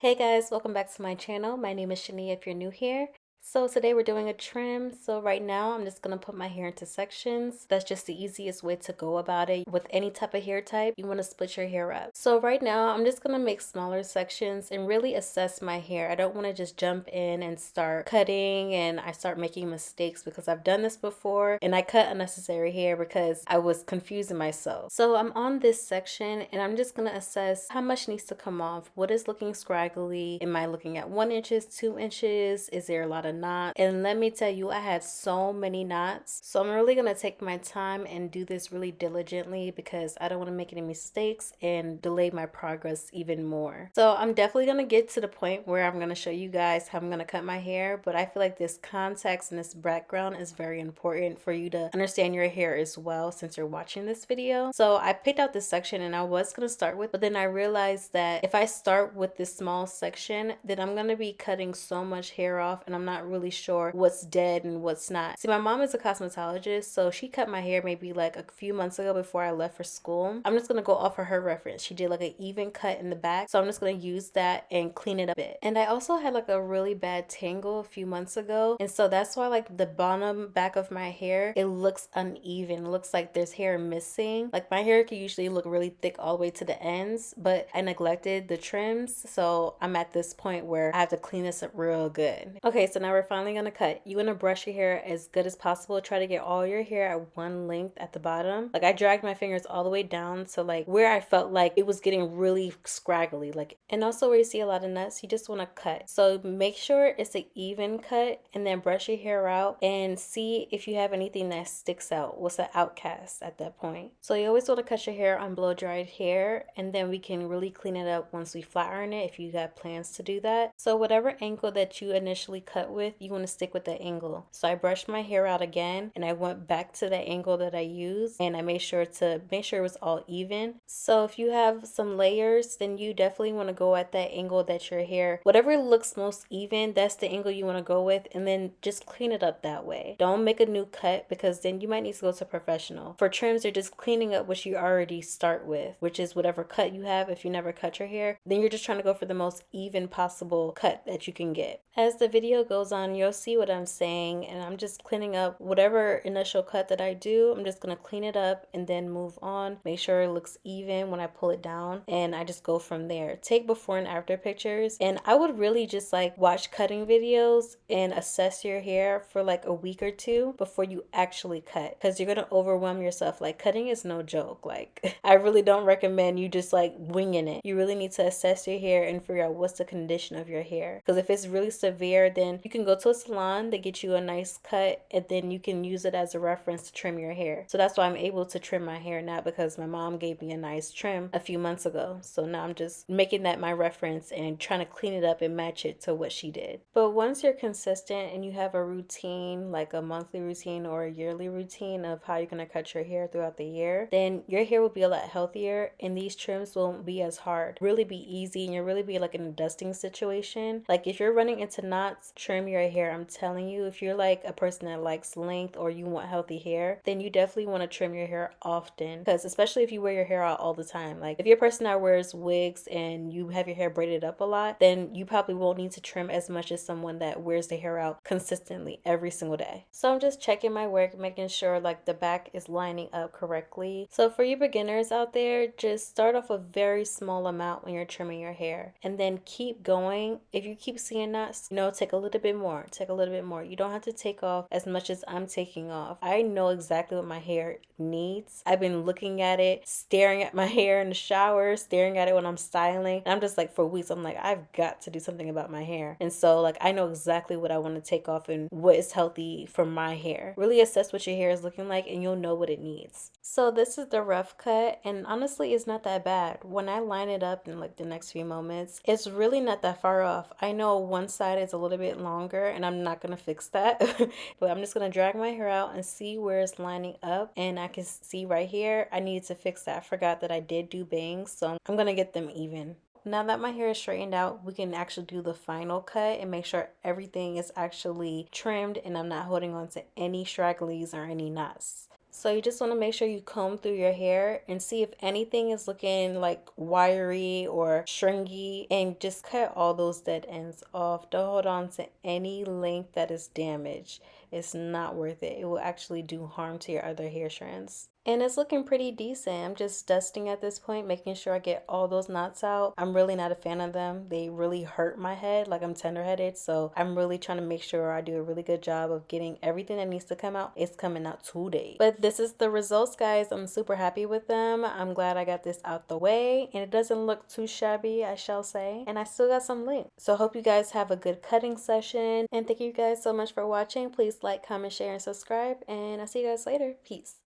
Hey guys, welcome back to my channel. My name is Shania if you're new here. So today we're doing a trim. So right now I'm just going to put my hair into sections. That's just the easiest way to go about it. With any type of hair type, you want to split your hair up. So right now I'm just going to make smaller sections and really assess my hair. I don't want to just jump in and start cutting and I start making mistakes because I've done this before and I cut unnecessary hair because I was confusing myself. So I'm on this section and I'm just going to assess how much needs to come off. What is looking scraggly? Am I looking at 1 inches, 2 inches? Is there a lot of knots? And let me tell you, I had so many knots. So I'm really gonna take my time and do this really diligently because I don't want to make any mistakes and delay my progress even more. So I'm definitely gonna get to the point where I'm gonna show you guys how I'm gonna cut my hair, but I feel like this context and this background is very important for you to understand your hair as well since you're watching this video. So I picked out this section and I was gonna start with, but then I realized that if I start with this small section, then I'm gonna be cutting so much hair off and I'm not really sure what's dead and what's not. See, my mom is a cosmetologist, so she cut my hair maybe like a few months ago before I left for school. I'm just gonna go off of her reference. She did like an even cut in the back, so I'm just gonna use that and clean it up a bit. And I also had like a really bad tangle a few months ago, and so that's why like the bottom back of my hair, it looks uneven. It looks like there's hair missing. Like my hair can usually look really thick all the way to the ends, but I neglected the trims, so I'm at this point where I have to clean this up real good. Okay, so now we're finally gonna cut. You wanna brush your hair as good as possible. Try to get all your hair at one length at the bottom. Like I dragged my fingers all the way down to like where I felt like it was getting really scraggly. Like, and also where you see a lot of nuts, you just wanna cut. So make sure it's an even cut and then brush your hair out and see if you have anything that sticks out. What's an outcast at that point? So you always wanna cut your hair on blow dried hair and then we can really clean it up once we flat iron it if you got plans to do that. So whatever angle that you initially cut with, you want to stick with that angle. So I brushed my hair out again and I went back to that angle that I used and I made sure it was all even. So if you have some layers, then you definitely want to go at that angle that your hair, whatever looks most even, that's the angle you want to go with, and then just clean it up that way. Don't make a new cut because then you might need to go to a professional. For trims, you're just cleaning up what you already start with, which is whatever cut you have. If you never cut your hair, then you're just trying to go for the most even possible cut that you can get. As the video goes on, you'll see what I'm saying, and I'm just cleaning up whatever initial cut that I do. I'm just gonna clean it up and then move on. Make sure it looks even when I pull it down, and I just go from there. Take before and after pictures, and I would really just like watch cutting videos and assess your hair for like a week or two before you actually cut, because you're gonna overwhelm yourself. Like cutting is no joke. Like I really don't recommend you just like winging it. You really need to assess your hair and figure out what's the condition of your hair, because if it's really severe, then you can go to a salon, they get you a nice cut, and then you can use it as a reference to trim your hair. So that's why I'm able to trim my hair now, because my mom gave me a nice trim a few months ago. So now I'm just making that my reference and trying to clean it up and match it to what she did. But once you're consistent and you have a routine, like a monthly routine or a yearly routine of how you're going to cut your hair throughout the year, then your hair will be a lot healthier and these trims won't be as hard. Really be easy, and you'll really be like in a dusting situation. Like if you're running into knots, trim your hair. I'm telling you, if you're like a person that likes length or you want healthy hair, then you definitely want to trim your hair often, because especially if you wear your hair out all the time. Like if you're a person that wears wigs and you have your hair braided up a lot, then you probably won't need to trim as much as someone that wears the hair out consistently every single day. So I'm just checking my work, making sure like the back is lining up correctly. So for you beginners out there, just start off a very small amount when you're trimming your hair and then keep going. If you keep seeing knots, take a little bit more, take a little bit more. You don't have to take off as much as I'm taking off. I know exactly what my hair needs. I've been looking at it, staring at my hair in the shower, staring at it when I'm styling. And I'm just like, for weeks, I'm like, I've got to do something about my hair. And so like, I know exactly what I want to take off and what is healthy for my hair. Really assess what your hair is looking like and you'll know what it needs. So this is the rough cut, and honestly it's not that bad. When I line it up in like the next few moments, it's really not that far off. I know one side is a little bit longer and I'm not gonna fix that but I'm just gonna drag my hair out and see where it's lining up, and I can see right here I needed to fix that. I forgot that I did do bangs, so I'm gonna get them even. Now that my hair is straightened out, we can actually do the final cut and make sure everything is actually trimmed and I'm not holding on to any stragglies or any knots. So you just want to make sure you comb through your hair and see if anything is looking like wiry or stringy, and just cut all those dead ends off. Don't hold on to any length that is damaged. It's not worth it. It will actually do harm to your other hair strands. And it's looking pretty decent. I'm just dusting at this point, making sure I get all those knots out. I'm really not a fan of them. They really hurt my head, like I'm tender-headed. So I'm really trying to make sure I do a really good job of getting everything that needs to come out. It's coming out today. But this is the results, guys. I'm super happy with them. I'm glad I got this out the way. And it doesn't look too shabby, I shall say. And I still got some length. So I hope you guys have a good cutting session. And thank you guys so much for watching. Please like, comment, share, and subscribe. And I'll see you guys later. Peace.